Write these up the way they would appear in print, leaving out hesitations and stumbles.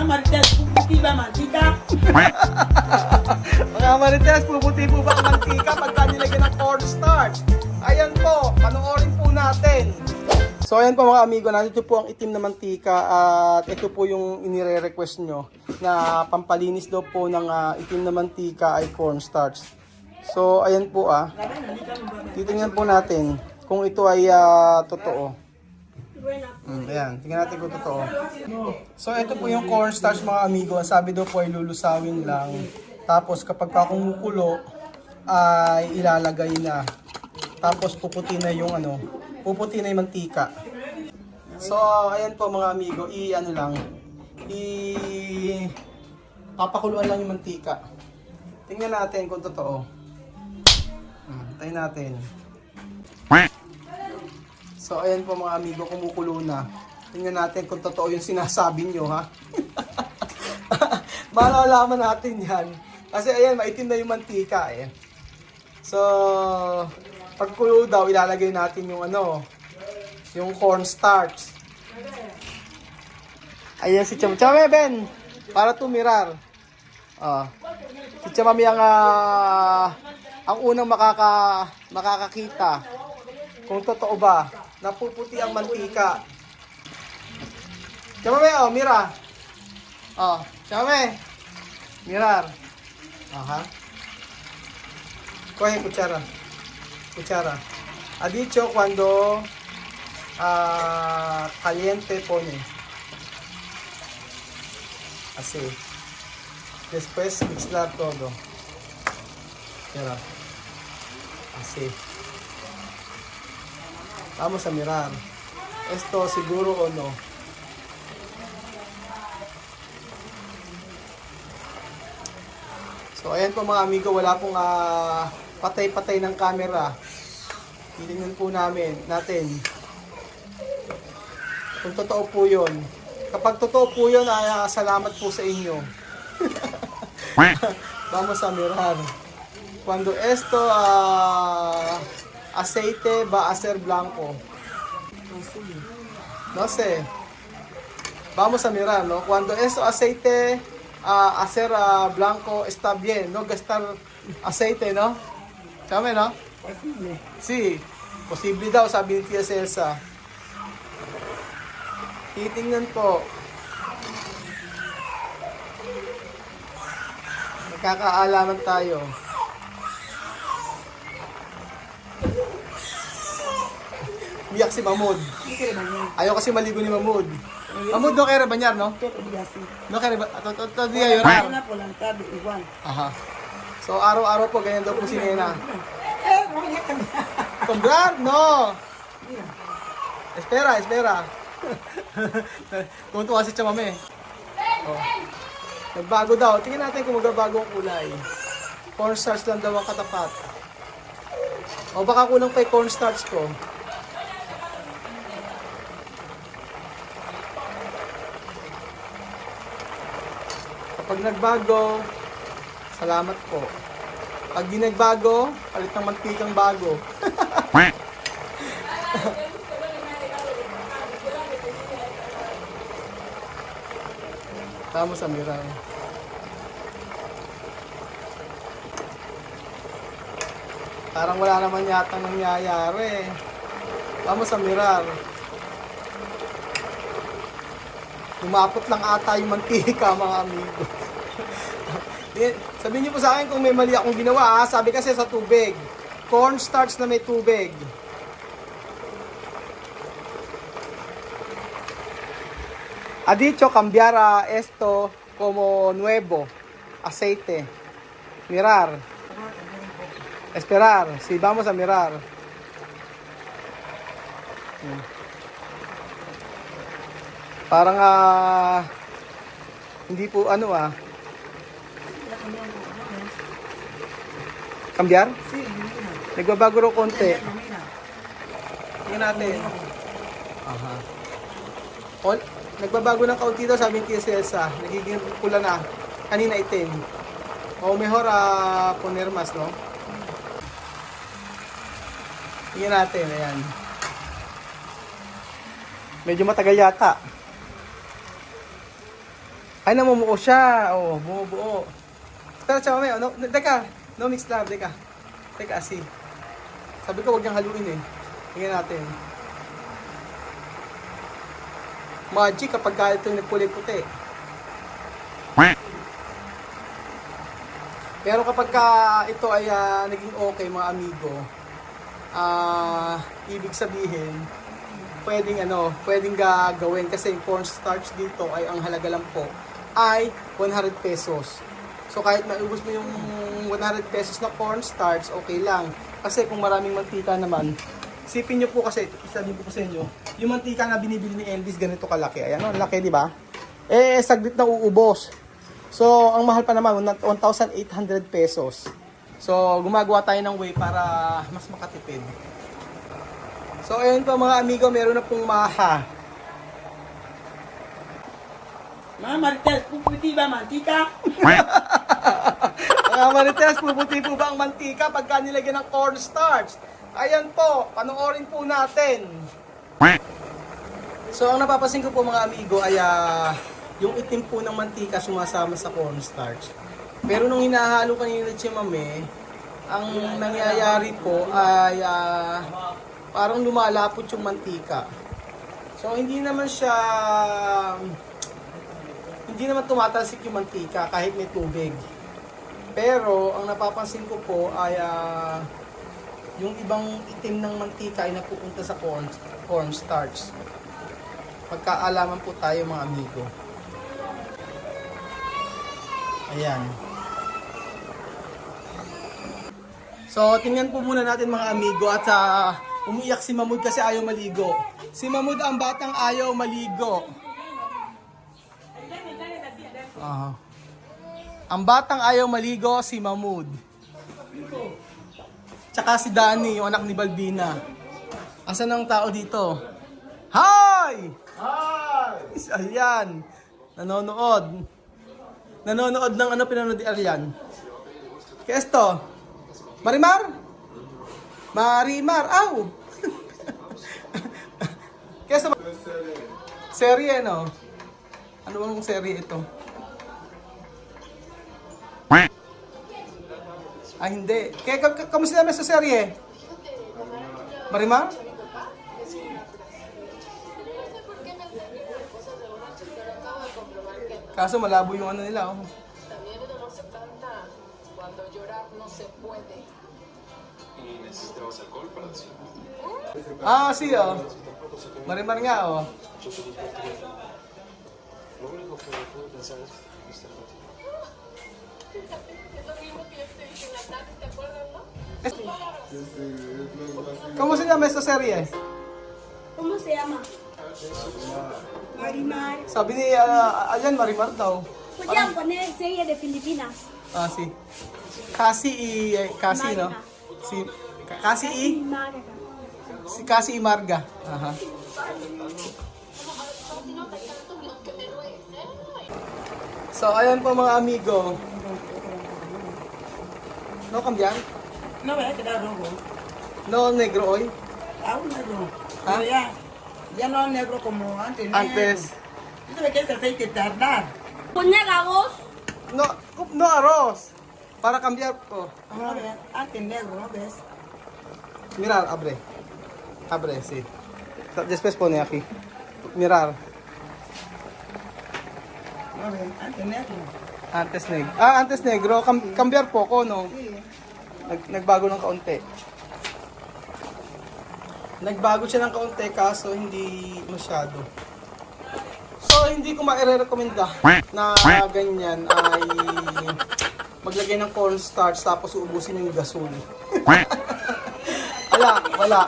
Marites, puputi ba mantika? Mga Marites, puputi po ba ang mantika pagka nilagyan ng cornstarch? Ayan po, panoorin po natin. So ayan po mga amigo, nandito po ang itim na mantika at ito po yung inire-request nyo na pampalinis daw po ng itim na mantika ay cornstarch. So ayan po titingnan po natin kung ito ay totoo. Ayan, tingnan natin kung totoo. So ito po yung cornstarch mga amigo, ang sabi daw po ay lulusawin lang. Tapos kapag kumukulo ay ilalagay na. Tapos puputi na yung puputi na yung mantika. So ayan po mga amigo, papakuluan lang yung mantika. Tingnan natin kung totoo. Tayo natin. So ayan po mga amigo, kumukulo na. Tingnan natin kung totoo yung sinasabi nyo, ha. Malalaman natin yan. Kasi ayan, maitim na yung mantika eh. So pagkulo daw, ilalagay natin yung yung cornstarch. Ayan si Chama. Chama, Ben! Para tumirar. Si Chama ang unang makakakita kung totoo ba napuputi ang mantika. Chama, mira. Chama, mirar. Aha. Coge cuchara. Ha dicho cuando caliente pone. Así. Después mezclar todo. Mira. Así. Vamos a mirar. Esto seguro o no. So ayan po mga amigo, wala pong patay-patay ng camera. Titingnan po natin kung totoo po yun. Kapag totoo po yun, salamat po sa inyo. Vamos a mirar. Cuando esto aceite va a ser blanco. No sé. Vamos a mirar, ¿no? Cuando esto aceite a ser blanco está bien, no gastar aceite, ¿no? Sabi, no? Posible. Si, posible daw, sabi ni Tia Celsa. Titingnan po. Magkakaalaman tayo. Biyak si Mahmoud. Ayaw kasi maligo ni Mahmoud. Mahmoud, no kaya banyar, no? No kaya ba? Todavía llorar. Aha. So, araw-araw po, ganyan daw po si Nena. Comprar? No! Espera. Kung tuwa si Chamame. Nagbago daw. Tingnan natin kung magbabago ang kulay. Cornstarch lang daw ang katapat. O baka kulang pa yung cornstarch ko. Kapag nagbago, salamat po. Pag di nagbago, palit ng mantikang bago. Tama sa mirar. Parang wala naman yata nangyayari. Tama sa mirar. Lumapot lang ata yung mantika, mga amigo. Sabihin niyo po sa akin kung may mali akong ginawa, ha? Sabi kasi sa tubig. Cornstarch na may tubig. Ha dicho cambiar esto como nuevo. Aceite. Mirar. Esperar. Si vamos a mirar. Parang hindi po Cambiar? Nagbabago ro konti. Tingnan natin. Aha. Nagbabago ng kaunti daw, sabi ni Tia Celsa. Nagiging pula na. Kanina itim. O mejor poner mas, no? Tingnan natin, ayan. Medyo matagal yata. Ay, namumuo siya. Oo, bumubuo. Tara, siya mamaya. No, teka, no mix love, teka. Teka, asi. Sabi ko, huwag niyang haluin eh. Tingnan natin. Magic kapag ka ito nagkulay-puti. Pero kapag ka ito ay naging okay mga amigo, ibig sabihin, pwedeng gagawin kasi yung cornstarch dito ay ang halaga lang po ay 100 pesos. So kahit maubos mo yung 100 pesos na cornstarch, okay lang. Kasi kung maraming mantika naman, isipin nyo po kasi, isabi ko po sa inyo, yung mantika na binibili ni Elvis ganito kalaki. Ayan, ang laki, di ba? Eh, saglit na uubos. So, ang mahal pa naman, 1,800 pesos. So, gumagawa tayo ng way para mas makatipid. So, ayun po mga amigo, meron na pong maha. Mga Marites, puputi ba mantika? Mga Marites, puputi po ba ang mantika pagka nilagyan ng cornstarch? Ayan po, panoorin po natin. So, ang napapansin ko po mga amigo ay yung itim po ng mantika sumasama sa cornstarch. Pero nung hinahalo kanina si Mame, ang nangyayari po ay parang lumalapot yung mantika. So, hindi naman tumatalsik yung mantika kahit may tubig. Pero, ang napapansin ko po ay yung ibang itim ng mantika ay napupunta sa cornstarch. Pagkaalaman po tayo mga amigo. Ayan. So, tingnan po muna natin mga amigo at umiiyak si Mahmoud kasi ayaw maligo. Si Mahmoud ang batang ayaw maligo. Ang batang ayaw maligo si Mahmoud. Tsaka si Danny, yung anak ni Balbina. Asan ang tao dito? Hi! Hi! Ayan. Nanonood ng pinanood ni Aryan. Kaya esto? Marimar? Aw! Kaya sa serye, no? Ano bang serye ito? Ah, hindi. Kaya kamusta naman sa serye? Marimar? Kaso malabo yung ano nila, oh. También esto no se canta cuando llorar no se puede. Y necesitabas alcohol para decirlo. Ah, sí, oh. Marimar nga, oh. Yo pedí por teléfono. Lo único que pude pensar es estar contigo. Es lo mismo que yo te dije en la tarde, ¿te acuerdas, no? ¿Cómo se llama esta serie? ¿Cómo se llama? Marimar. Sabi ni Alyan, Marimar daw. Podrían poner serie de Filipinas. Ah, sí. Kasi no? Si Kasi Marga. si Kasi Marga. Aha. So, ayan po mga amigo. No cambiar? No, ¿verdad? Queda rojo. No negro hoy? Aún negro. ¿Ah? Pero ya no negro como antes. Antes. ¿Tú sabes que ese aceite tardar? ¿Poner arroz? No arroz. Para cambiar po. A ver, antes negro, ¿no ves? Mirar, abre. Abre, sí. Después pone aquí. Mirar. A ver, antes negro. Antes negro. Cambiar po ko, no? Sí. Nagbago ng kaunti. Nagbago siya ng kaunti kaso hindi masyado. So, hindi ko ma-recommenda na ganyan ay maglagay ng cornstarch tapos uubusin yung gasol. Wala.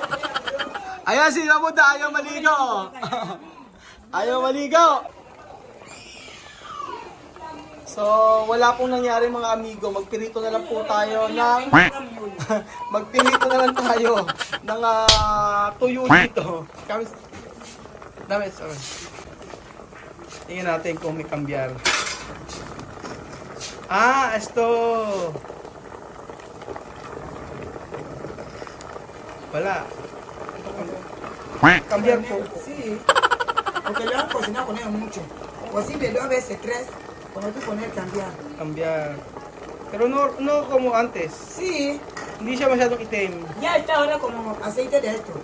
Ayan, sila mo na ayaw maligo. Ayaw maligo. So, wala pong nangyari mga amigo. Magpirito na lang po tayo ng magpirito na lang tayo ng tuyo dito. Dami, sorry. Tingnan natin kung may kambyar. Esto. Wala. Cambiar po. Sí. Porque le han cocinado con ellos mucho. O así de 2 veces, 3. Cuando tú pones cambiar. Cambiar. Pero no como antes. Sí, Hindi siya masyadong itim. ya está ahora como aceite de esto.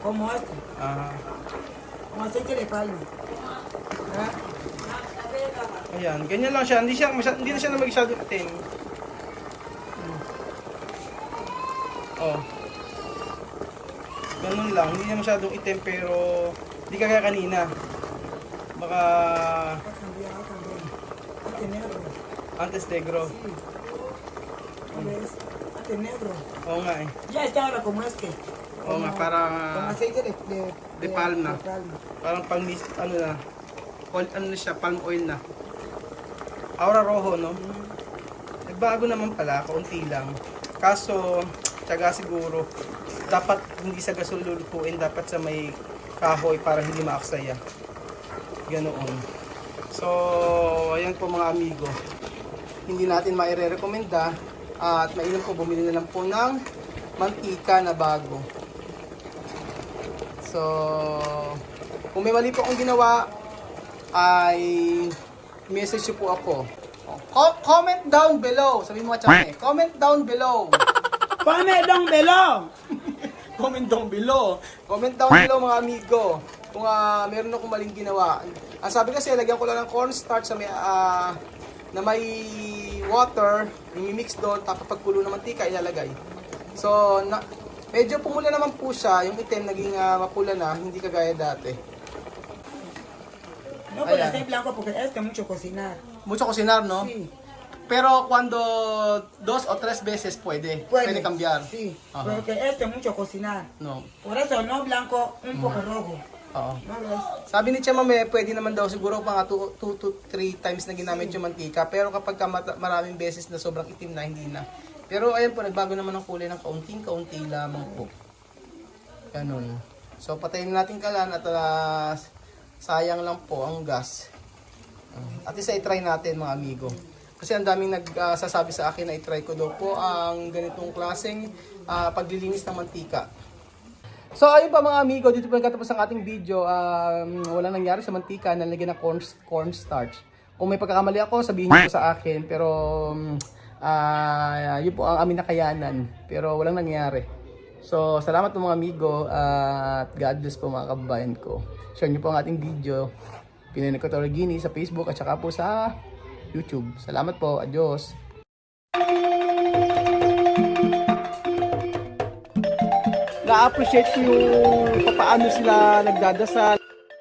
Como este. Ah, Como aceite de palma. ¿Ah? ayan. Ganyan lang siya. Hindi na siya na masyadong itim. Oh. Ganun lang. Hindi niya masyadong itim pero hindi kagaya kanina. Baka Va a cambiar, va a cambiar. Este negro. antes negro. Sí. ¿No ves? Este negro. Oo nga eh. Ya está ahora como este. Oo nga, parang Como aceite de palma. De palma. Parang pang ano na. Ano na siya, palm oil na. Aura rojo, no? Nagbago naman pala, kaunti lang. Kaso, tiyaga siguro, dapat hindi sa gasol lulutuin, dapat sa may kahoy para hindi maaksaya. Ganoon. So, ayan po mga amigo. Hindi natin maire-recommenda at mainam po bumili na lang po ng mantika na bago. So, kung may mali po akong ginawa, ay message niyo po ako. Comment down below. Sabi mo nga, comment down below. Comment down below. Comment down below. Comment down below mga amigo. Kung meron akong maling ginawa. Ang sabi kasi, lagyan ko lang ng cornstarch sa may, na may water, i-mix doon, tapos pagkulo ng mantika, ilalagay. So, medyo pumula naman po siya, yung itim naging mapula na, hindi kagaya dati. No puede Ayan. ser blanco porque este mucho cocinar. Mucho cocinar, no? Sí. Pero cuando 2 o 3 veces pwede cambiar. Sí. Ajá. Porque este mucho cocinar. No. Por eso no blanco, un poco rojo. Oo. ¿No ves? Sabi ni Chama, pwede naman daw siguro mga 2 to 3 times na ginamit yung mantika. Pero kapag maraming beses na sobrang itim na, hindi na. Pero ayan po, nagbago naman ang kulay ng kaunting-kaunti lamang po. Ganun. So patayin natin kalan at sayang lang po ang gas. At isa i-try natin mga amigo. Kasi ang daming nagsasabi sa akin na i-try ko daw po ang ganitong klaseng paglilinis ng mantika. So ayun pa mga amigo, dito po nagkatapos ang ating video. Walang nangyari sa mantika, nalagyan ng cornstarch. Kung may pagkakamali ako, sabihin niyo po sa akin. Pero yun po ang aming nakayanan. Pero walang nangyari. So salamat po mga amigo at God bless po mga kababayan ko. Share niyo po ang ating video. Pinoy na Kotorogini sa Facebook at saka po sa YouTube. Salamat po. Adios. Na-appreciate ko yung paano sila nagdadasal.